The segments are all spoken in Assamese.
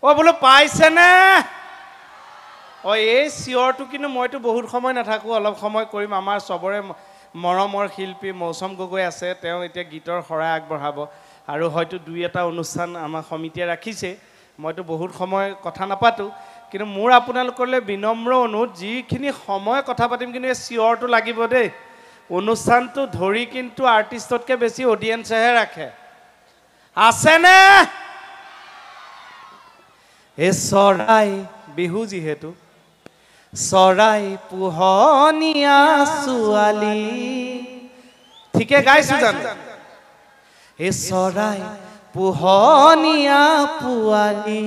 অ বোলো পাইছেনে অ এই চিঞৰটো কিন্তু মইতো বহুত সময় নাথাকো অলপ সময় কৰিম আমাৰ চবৰে মৰমৰ শিল্পী মৌচম গগৈ আছে তেওঁ এতিয়া গীতৰ শৰাই আগবঢ়াব আৰু হয়তো দুই এটা অনুষ্ঠান আমাৰ সমিতিয়ে ৰাখিছে মইতো বহুত সময় কথা নাপাতো কিন্তু মোৰ আপোনালোকলৈ বিনম্ৰ অনুৰোধ যিখিনি সময় কথা পাতিম কিন্তু এই চিঞৰটো লাগিব দেই অনুষ্ঠানটো ধৰি কিন্তু আৰ্টিষ্টতকৈ বেছি অডিয়েন্সেহে ৰাখে আছেনে এ চৰাই বিহু যিহেতু চৰাই পোহনীয়া ছোৱালী ঠিকে গাইছো জানো এ চৰাই পোহনীয়া পোৱালী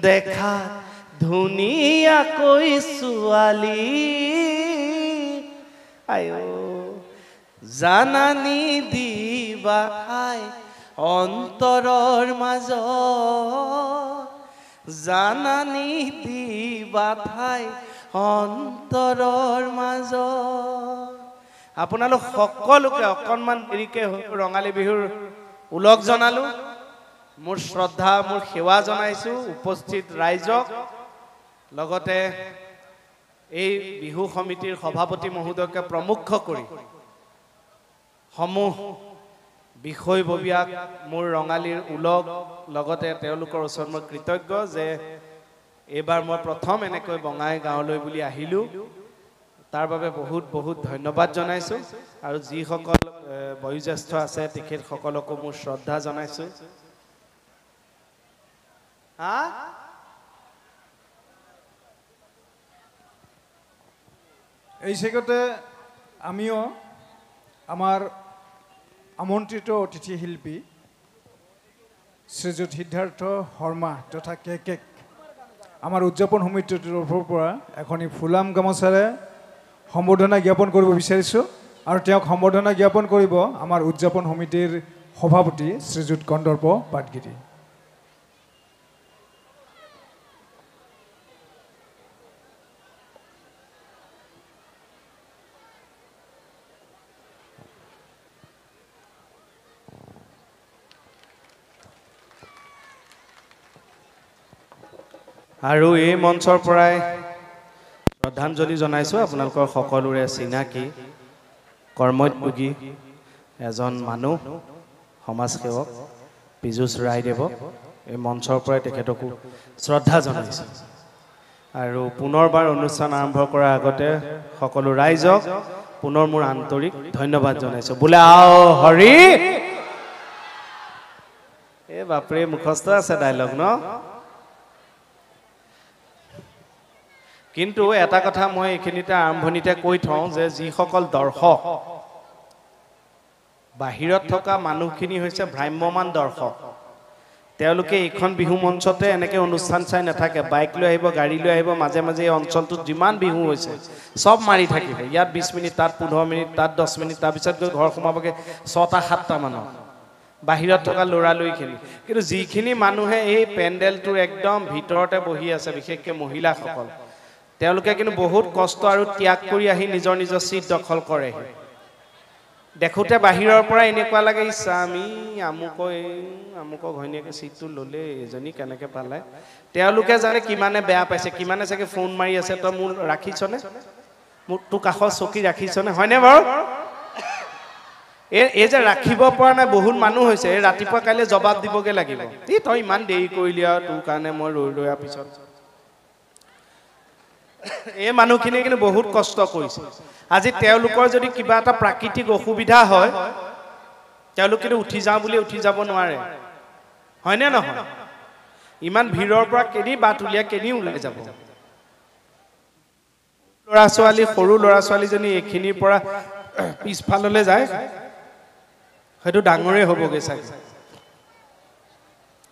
দেখা ধুনীয়াকৈ ছোৱালী আয়ো জানানি দিবা খাই অন্তৰৰ মাজত জানানি দিবা ঠাই অন্তৰৰ মাজত আপোনালোক সকলোকে অকণমান দেৰিকে ৰঙালী বিহুৰ উলগ জনালো মোৰ শ্ৰদ্ধা মোৰ সেৱা জনাইছো উপস্থিত ৰাইজক লগতে এই বিহু সমিতিৰ সভাপতি মহোদয়কে প্ৰমুখ কৰি সমূহ বিষয়ববীয়াক মোৰ ৰঙালীৰ উলগ লগতে তেওঁলোকৰ ওচৰত মই কৃতজ্ঞ যে এইবাৰ মই প্ৰথম এনেকৈ বঙাই গাঁৱলৈ বুলি আহিলোঁ তাৰ বাবে বহুত বহুত ধন্যবাদ জনাইছোঁ আৰু যিসকল বয়োজ্যেষ্ঠ আছে তেখেতসকলকো মোৰ শ্ৰদ্ধা জনাইছোঁ এই সেগতে আমিও আমাৰ আমন্ত্ৰিত অতিথি শিল্পী শ্ৰীযুত সিদ্ধাৰ্থ শৰ্মা তথা কেক আমাৰ উদযাপন সমিতিৰ তৰফৰ পৰা এখনি ফুলাম গামোচাৰে সম্বৰ্ধনা জ্ঞাপন কৰিব বিচাৰিছো আৰু তেওঁক সম্বৰ্ধনা জ্ঞাপন কৰিব আমাৰ উদযাপন সমিতিৰ সভাপতি শ্ৰীযুত কন্দৰ্প পাটগিৰি আৰু এই মঞ্চৰ পৰাই শ্ৰদ্ধাঞ্জলি জনাইছোঁ আপোনালোকৰ সকলোৰে চিনাকি কৰ্মোদ্যোগী এজন মানুহ সমাজসেৱক পীযুষ ৰায়দেৱক এই মঞ্চৰ পৰাই তেখেতকো শ্ৰদ্ধা জনাইছোঁ আৰু পুনৰবাৰ অনুষ্ঠান আৰম্ভ কৰাৰ আগতে সকলো ৰাইজক পুনৰ মোৰ আন্তৰিক ধন্যবাদ জনাইছোঁ বোলে আও হৰি এই বাপৰে মুখস্থ আছে ডাইলগ ন কিন্তু এটা কথা মই এইখিনিতে আৰম্ভণিতে কৈ থওঁ যে যিসকল দৰ্শক বাহিৰত থকা মানুহখিনি হৈছে ভ্ৰাম্যমান দৰ্শক তেওঁলোকে এইখন বিহু মঞ্চতে এনেকৈ অনুষ্ঠান চাই নাথাকে বাইক লৈ আহিব গাড়ী লৈ আহিব মাজে মাজে এই অঞ্চলটোত যিমান বিহু হৈছে চব মাৰি থাকিব ইয়াত 20 মিনিট তাত 15 মিনিট তাত 10 মিনিট তাৰপিছত গৈ ঘৰ সোমাবগৈ 6টা 7টা মানত বাহিৰত থকা ল'ৰালৈখিনি কিন্তু যিখিনি মানুহে এই পেণ্ডেলটোৰ একদম ভিতৰতে বহি আছে বিশেষকৈ মহিলাসকল তেওঁলোকে কিন্তু বহুত কষ্ট আৰু ত্যাগ কৰি আহি নিজৰ নিজৰ সিট দখল কৰে দেখোতে বাহিৰৰ পৰা এনেকুৱা লাগে ইছামি আমুক ঘৈণীয়েকে সিটটো ল'লে এজনী কেনেকৈ পালে তেওঁলোকে জানে কিমানে বেয়া পাইছে কিমানে চাগে ফোন মাৰি আছে তই মোৰ ৰাখিছনে মোৰ তো কাষৰ চকী ৰাখিছনে হয়নে বাৰু এই যে ৰাখিব পৰা নাই বহুত মানুহ হৈছে ৰাতিপুৱা কাইলৈ জবাব দিবগে লাগিব এই তই ইমান দেৰি কৰিলি আৰু তোৰ কাৰণে মই ৰৈ ৰৈ পিছত এই মানুহখিনি কিন্তু বহুত কষ্ট কৰিছে আজি তেওঁলোকৰ যদি কিবা এটা প্ৰাকৃতিক অসুবিধা হয় তেওঁলোক কিন্তু উঠি যাওঁ বুলি উঠি যাব নোৱাৰে হয়নে নহয় ইমান ভিৰৰ পৰা কেনি বাট উলিয়াই কেনি ওলাই যাব ল'ৰা ছোৱালী সৰু ল'ৰা ছোৱালীজনী এইখিনিৰ পৰা পিছফাললৈ যায় হয়তো ডাঙৰে হ'বগৈ চাগে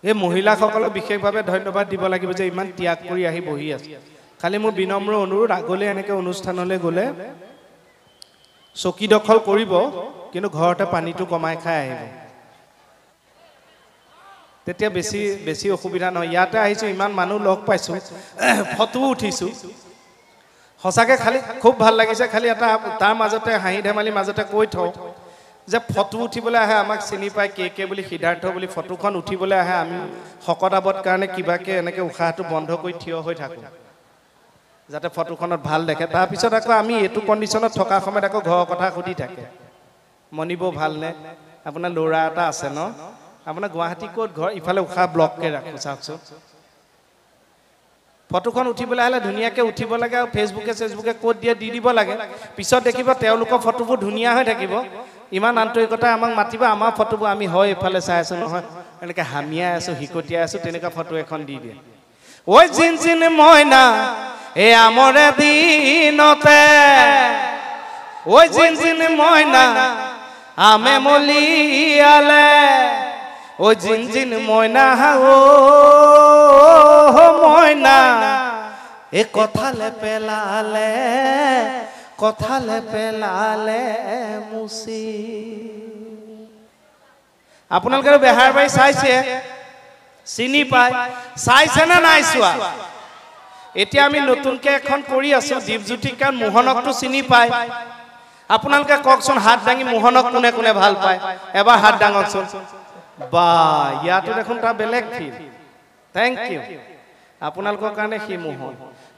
এই মহিলাসকলক বিশেষভাৱে ধন্যবাদ দিব লাগিব যে ইমান ত্যাগ কৰি আহি বহি আছে খালি মোৰ বিনম্ৰ অনুৰোধ আগলৈ এনেকৈ অনুষ্ঠানলৈ গ'লে চকী দখল কৰিব কিন্তু ঘৰতে পানীটো কমাই খাই আহিব তেতিয়া বেছি অসুবিধা নহয় ইয়াতে আহিছোঁ ইমান মানুহ লগ পাইছোঁ ফটো উঠিছোঁ সঁচাকৈ খালি খুব ভাল লাগিছে খালি এটা তাৰ মাজতে হাঁহি ধেমালি মাজতে কৈ থওঁ যে ফটো উঠিবলৈ আহে আমাক চিনি পায় কে বুলি সিদ্ধাৰ্থ বুলি ফটোখন উঠিবলৈ আহে আমি শকতাবত কাৰণে কিবাকে এনেকে উশাহটো বন্ধ কৰি থিয় হৈ থাকোঁ যাতে ফটোখনত ভাল দেখে তাৰপিছত আকৌ আমি এইটো কণ্ডিশ্যনত থকা সময়ত আকৌ ঘৰৰ কথা সুধি থাকে মনিব ভালনে আপোনাৰ ল'ৰা এটা আছে ন আপোনাৰ গুৱাহাটী ক'ত ঘৰ ইফালে উশাহ ব্লককে ৰাখোঁ চাওকচোন ফটোখন উঠিবলৈ হ'লে ধুনীয়াকৈ উঠিব লাগে আৰু ফেচবুকে ক'ত দিয়ে দি দিব লাগে পিছত দেখিব তেওঁলোকৰ ফটোবোৰ ধুনীয়া হৈ থাকিব ইমান আন্তৰিকতা আমাক মাতিব আমাৰ ফটোবোৰ আমি হয় এইফালে চাই আছোঁ নহয় এনেকৈ হামিয়াই আছোঁ হিকটিয়াই আছোঁ তেনেকুৱা ফটো এখন দি দিয়ে ঐ জিন জিন মইনা এই আমৰে দিনতে ঐ জিন জিন মইনা আমে মলিয়ালে ঐ জিন জিন মইনা ও মইনা এ কথালে পেলালে মুচি আপোনালোকে বেহাৰবাৰী চাইছে চিনি পায় চাইছে না নাই চোৱা এতিয়া আমি নতুনকৈ এখন কৰি আছো দীপজ্যোতিক কাৰণ মোহনকটো চিনি পায় আপোনালোকে কওকচোন হাত দাঙি মোহনক কোনে কোনে ভাল পায় এবাৰ হাত দাঙকচোন বা ইয়াতো দেখোন তাৰ বেলেগ ফিল থেংক ইউ আপোনালোকৰ কাৰণে সি মোহন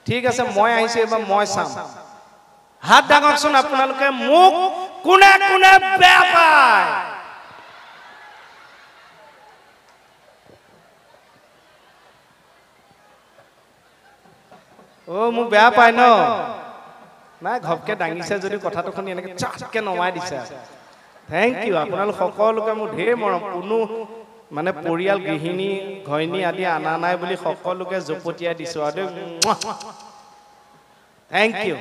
ঠিক আছে মই আহিছোঁ এবাৰ মই চাম হাত দাঙকচোন আপোনালোকে মোক কোনে কোনে বেয়া পায় অ' মোক বেয়া পায় ন নাই ঘপকে দাঙিছে যদি কথাটো শুনি এনেকৈ চাটকে নমাই দিছে থেংক ইউ আপোনালোক সকলোকে মোৰ ঢেৰ মৰম কোনো মানে পৰিয়াল গৃহিণী ঘৈণী আদি আনা নাই বুলি সকলোকে জপতিয়াই দিছোঁ আৰু থেংক ইউ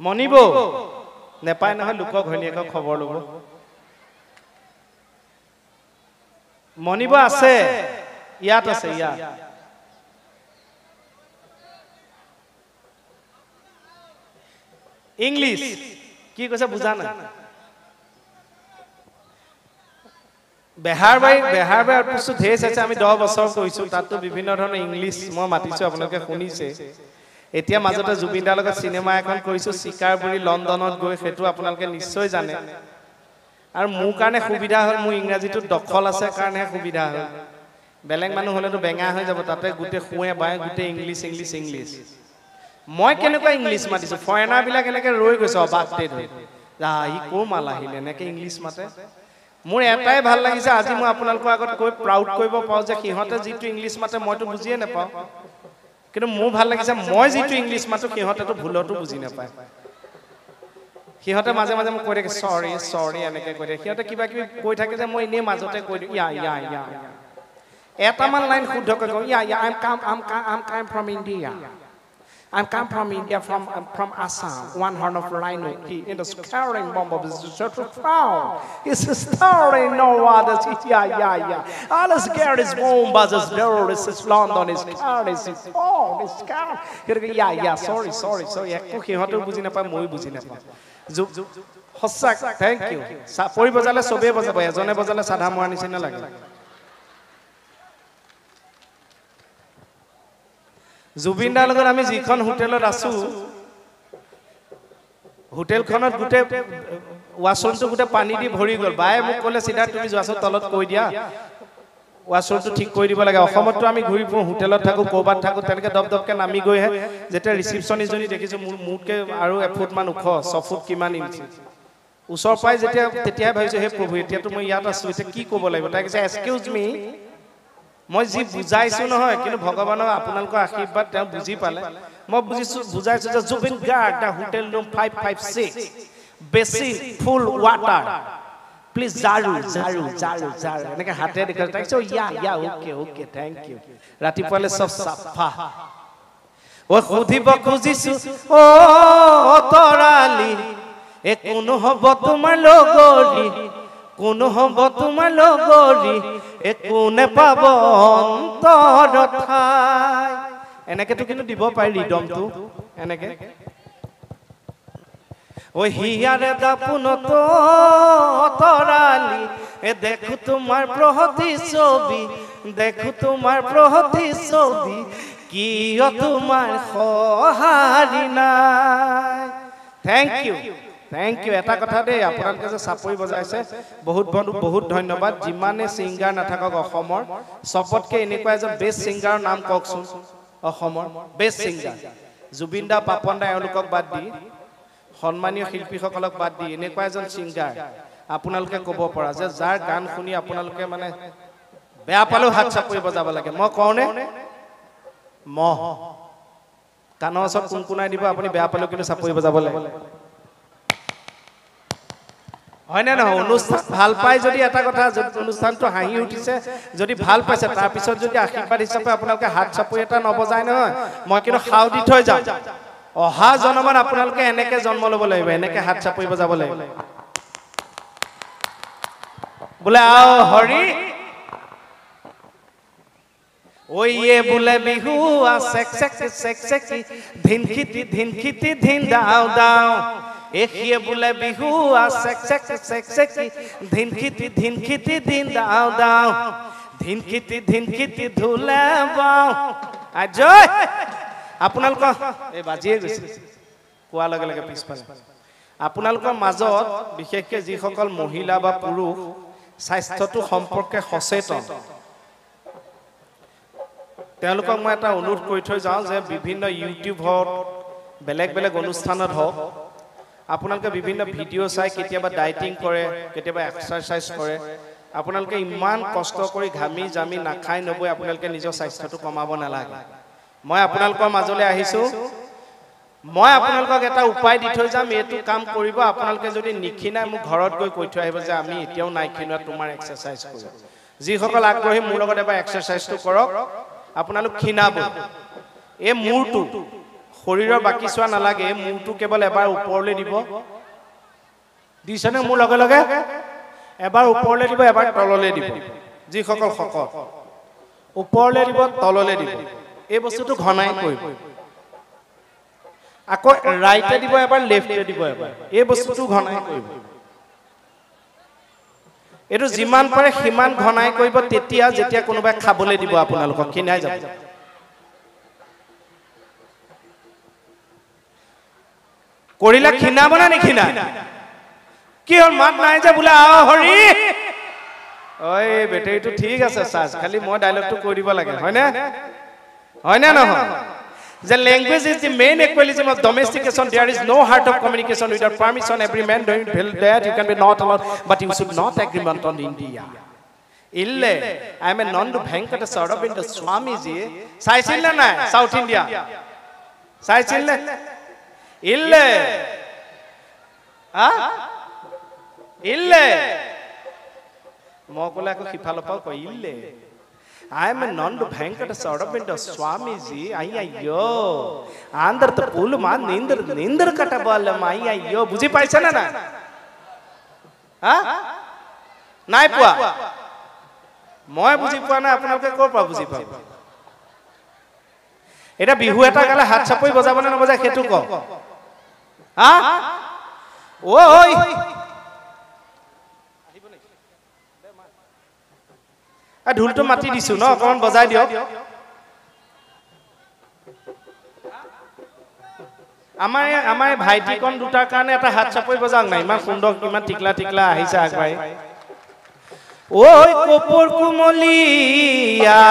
মনিব নেপায় নহয় লোকৰ ঘৈণীয়েকক খবৰ ল'ব মনিব আছে ইয়াত আছে ইয়াত ইংলিছ কি কৈছে বুজা নাই বেহাৰবাৰী পিছত ঢেৰ চাইছে আমি 10 বছৰ কৰিছোঁ তাততো বিভিন্ন ধৰণৰ ইংলিছ মই মাতিছোঁ আপোনালোকে শুনিছে এতিয়া মাজতে জুবিন দাৰ লগত চিনেমা এখন কৰিছোঁ চিকাৰপুৰী লণ্ডনত গৈ সেইটো আপোনালোকে নিশ্চয় জানে আৰু মোৰ কাৰণে সুবিধা হ'ল মোৰ ইংৰাজীটোত দখল আছে কাৰণেহে সুবিধা হ'ল বেলেগ মানুহ হ'লেতো বেঙা হৈ যাব তাতে গোটেই শুৱে বায়ে গোটেই ইংলিছ মই কেনেকুৱা ইংলিছ মাতিছোঁ ফৰেনাৰবিলাক এনেকৈ ৰৈ গৈছে অবাকতে ধৰি ই ক'ৰ মাল আহিলে এনেকৈ ইংলিছ মাতে মোৰ এটাই ভাল লাগিছে আজি মই আপোনালোকৰ আগত কৈ প্ৰাউড কৰিব পাৰোঁ যে সিহঁতে যিটো ইংলিছ মাতে মইতো বুজিয়ে নাপাওঁ কিন্তু মোৰ ভাল লাগিছে মই যিটো ইংলিছ মাতো সিহঁতেতো ভুলতো বুজি নাপায় সিহঁতে মাজে মাজে মোক কৈ থাকে চৰি এনেকৈ কৈ থাকে সিহঁতে কিবা কিবি কৈ থাকে যে মই এনেই মাজতে কৈ দিওঁ ইয়া এটামান লাইন শুদ্ধকৈ কওঁ I'm from India. I come from India, from Assam. One horn of rhino, he in the scaring bomb of his found. It's starring no others. Yeah. All is scared is bomb, but his door is London, his car is phone, his car. Yeah. Sorry. He had to buzi na pa, moi buzi na pa. Hossak, thank you. Pori bajale sobe bajabo, jone bajale sadha moa nisina lage. Zubeen দাৰ লগত আমি যিখন হোটেলত আছো হোটেলখনত গোটেই ৱাছৰুমটো গোটেই পানী দি ভৰি গ'ল বায়ে মোক ক'লে চিধা তুমি যোৱাচোন তলত কৈ দিয়া ৱাছৰুমটো ঠিক কৰি দিব লাগে অসমততো আমি ঘূৰি ফুৰোঁ হোটেলত থাকোঁ ক'ৰবাত থাকোঁ তেনেকৈ দপদপকৈ নামি গৈহে যেতিয়া ৰিচিপশ্যনিষ্টজনী দেখিছোঁ মোতকৈ আৰু এফুটমান ওখ 6 ফুট কিমান ইঞ্চি ওচৰ পাই তেতিয়াই ভাবিছোঁ হে প্ৰভু এতিয়াতো মই ইয়াত আছোঁ এতিয়া কি ক'ব লাগিব তাই কৈছে এক্সকিউজ মি মই যি বুজাইছোঁ নহয় কিন্তু ভগৱানৰ আপোনালোকৰ আশীৰ্বাদ তেওঁ বুজি পালে মই বুজাইছোঁ যে Zubeen Garg the hotel room 556 basin full water please জাৰু এনেকৈ হাতে দেখাই তাইছো ইয়া ওকে থেংক ইউ ৰাতিপুৱালে চব চাফা ও সুধিব খুজিছোঁ অ তৰালি এ কোনো হ'ব তোমাৰ লগৰী কোনো হ'ব তোমাৰ লগৰী একো নেপাব অন্তৰ ঠাই এনেকেতো কিন্তু দিব পাৰি ৰিদমটো এনেকে ও হিয়াৰে দাপুনত তৰালি এ দেখো তোমাৰ প্ৰহতি ছবি কিয় তোমাৰ সহাৰি নাই থেংক ইউ থেংক ইউ এটা কথা দেই আপোনালোকে যে চাপৰি বজাইছে বহুত বহুত ধন্যবাদ যিমানে সিঙ্গাৰ নাথাকক অসমৰ সবতকে এনেকুৱা এজন বেষ্ট সিঙ্গাৰৰ নাম কওকচোন অসমৰ বেষ্ট সিঙ্গাৰ জুবিন দা পাপন দা এওঁলোকক বাদ দি সন্মানীয় শিল্পীসকলক বাদ দি এনেকুৱা এজন সিঙ্গাৰ আপোনালোকে ক'ব পৰা যে যাৰ গান শুনি আপোনালোকে মানে বেয়া পালেও হাত চাপৰি বজাব লাগে মই কওঁনে মহ কাণৰ ওচৰত কুনকুনাই দিব আপুনি বেয়া পালেও কিন্তু চাপৰি বজাব লাগে হয় না নহয় অনুষ্ঠান ভাল পাই যদি এটা কথা অনুষ্ঠানটো হাঁহি উঠিছে যদি ভাল পাইছে তাৰ পিছত যদি আশীৰ্বাদ হিচাপে আপোনালোকে হাত চাপৰি এটা নবজায় নহয় মই কিন্তু খাও দি থৈ যাম অহা জন্মত আপোনালোকে এনেকে জন্ম ল'ব লাগিব এনেকে হাত চাপৰি বজাব লাগিব বোলে আও হৰি ও ये बोले बिहू आ सेक सेक धिनखिती धिन दाव दाव एक ये बोले बिहू आ सेक सेक धिनखिती धिन दाव दाव धिनखिती धुले बाव আজয় আপোনালোক এই বাজিয়ে গৈছে কোৱা লগে লগে পিছফালে আপোনালোকৰ মাজত বিশেষকৈ যিসকল মহিলা বা পুৰুষ স্বাস্থ্যটো সম্পৰ্কে সচেতন তেওঁলোকক মই এটা অনুৰোধ কৰি থৈ যাওঁ যে বিভিন্ন ইউটিউব হওক বেলেগ বেলেগ অনুষ্ঠানত হওক আপোনালোকে বিভিন্ন ভিডিঅ' চাই কেতিয়াবা ডায়েটিং কৰে কেতিয়াবা এক্সাৰচাইজ কৰে আপোনালোকে ইমান কষ্ট কৰি ঘামি জামি নাখাই নবৈ আপোনালোকে নিজৰ স্বাস্থ্যটো কমাব নালাগে মই আপোনালোকৰ মাজলৈ আহিছোঁ মই আপোনালোকক এটা উপায় দি থৈ যাম এইটো কাম কৰিব আপোনালোকে যদি নিখিনাই মোক ঘৰত গৈ কৈ থৈ আহিব যে আমি এতিয়াও নাইখিনোৱা তোমাৰ এক্সাৰচাইজ কৰিব যিসকল আগ্ৰহী মোৰ লগত এবাৰ এক্সাৰচাইজটো কৰক আপোনালোক খিনাব এই মূৰটো শৰীৰৰ বাকি চোৱা নালাগে এই মূৰটো কেৱল এবাৰ ওপৰলৈ দিব দিছেনে মোৰ লগে লগে এবাৰ ওপৰলৈ দিব এবাৰ তললৈ দিব যিসকল শকত ওপৰলৈ দিব তললৈ দিব এই বস্তুটো ঘনাই কৰিব আকৌ ৰাইটে দিব এবাৰ লেফটে দিব এবাৰ এই বস্তুটো ঘনাই কৰিব এটো যিমান পাৰে হিমান ঘনাই কৰিব তেতিয়া যেতিয়া কোনোবাই খাবলৈ দিব আপোনালোকক কিনাই যাব কৰিলা খিনাব না নিখিনা কি হল মাত নাই যে বোলে আও হৰি ওই বেটেৰিটো ঠিক আছে চাৰ্জ খালি মই ডায়লগটো কৈ দিব লাগে হয় না নহয় The language is the main equalism of domestication. There is no heart of communication without permission. Every man doing that you can be not allowed, but you should not agreement on India. Ille, I am a non-du Venkata Sarabinda Swamiji. Saisilla na South India. Saisilla. Ille. Ah? Ille. Mokula ko kipalopal ko ille. I am a non-du Venkata Sarabinda Swamiji. Ayyo. Andar the pool man nindar katabala ayyo. Buji paisana na? Ha? Naipua. Moi buji poa na আপোনালোকে কৰ পৰা বুজি পাব এটা বিহু এটা গালে হাত চাপৰি বজাব না নবজায় সেইটো ক হা ওই আ ঢোলটো মাটি দিছো ন অকমান বজাই দিয়ক আমাৰ ভাইটিকন দুটাৰ কাৰণে এটা হাত চাপৰি বজাওক না ইমান সুন্দৰ ইমান টিকলা আহিছে আগবাই ওই কপৰ কুমলিয়া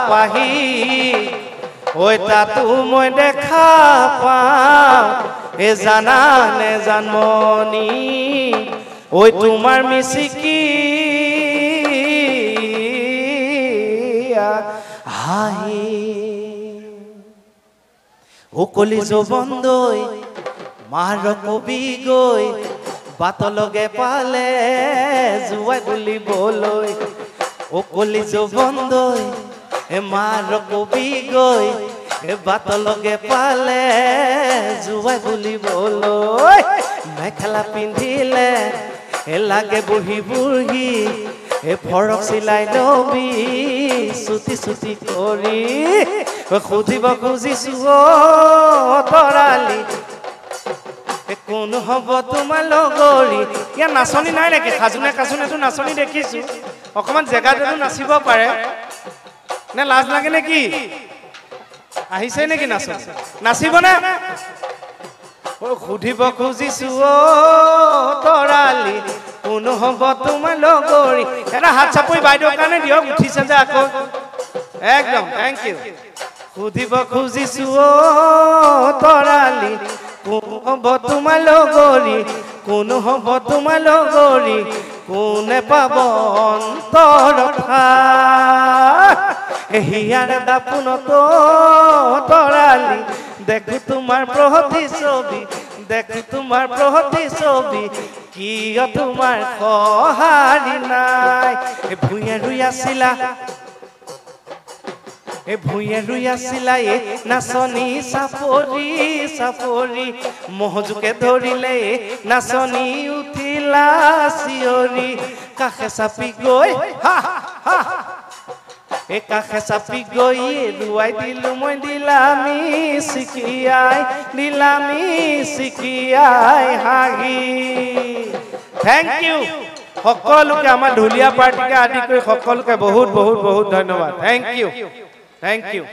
পাহি ওই তাতু মই দেখা পাওঁ এ জানা নে জানমনি ওই তোমাৰ মিছিকি হাহি ও কলিজো বন্ধই মাৰ কবি গৈ বাতলগে পালে জুৱাই বুলিবলৈ ও কলিজো বন্ধই মাৰ কবি গৈ বাতলগে পালে জুৱাই বুলিবলৈ মেখেলা পিন্ধিলে লাগে বুঢ়ী বুঢ়ী ফৰক চিলাই লবি চুটি কৰি সুধিব খুজিছো তৰালি কোন হব তোমাৰ লগৰী ইয়া নাচনি নাই নেকি খাজুনেটো নাচনি দেখিছো অকমান জেগাটো নাচিব পাৰে নে লাজ লাগে নেকি আহিছে নেকি নাচিব না সুধিব খুজিছো তৰালি কোন হ'ব তোমাৰ লগৰী এটা হাত চাপৰি বাইদেউৰ কাৰণে দিয়ক উঠিছে যে আকৌ একদম থেংক ইউ সুধিব খুজিছো তৰালি কোন হ'ব তোমাৰ লগৰী কোন হ'ব তোমাৰ লগৰী কোনে পাব অন্তৰ হিয়াৰ দাপোনত তৰালি দেখো তোমাৰ প্ৰতিছবি দেখো তোমাৰ প্ৰতিছবি কিয় তোমাৰ সঁহাৰি নাই ভূঞে ৰুই আছিলা ভূঞে ৰুই আছিলা নাচনী চাপৰি চাপৰি মহজুকে ধৰিলে নাচনী উঠিলা চিঞৰি কাষে চাপি গৈ কাষে চাপি গৈ ৰুৱাই দিলো মই দিলামি চিকিয়াই হাঁহি থেংক ইউ সকলোকে আমাৰ ঢুলীয়া পাৰ্টিকে আদি কৰি সকলোকে বহুত বহুত বহুত ধন্যবাদ থেংক ইউ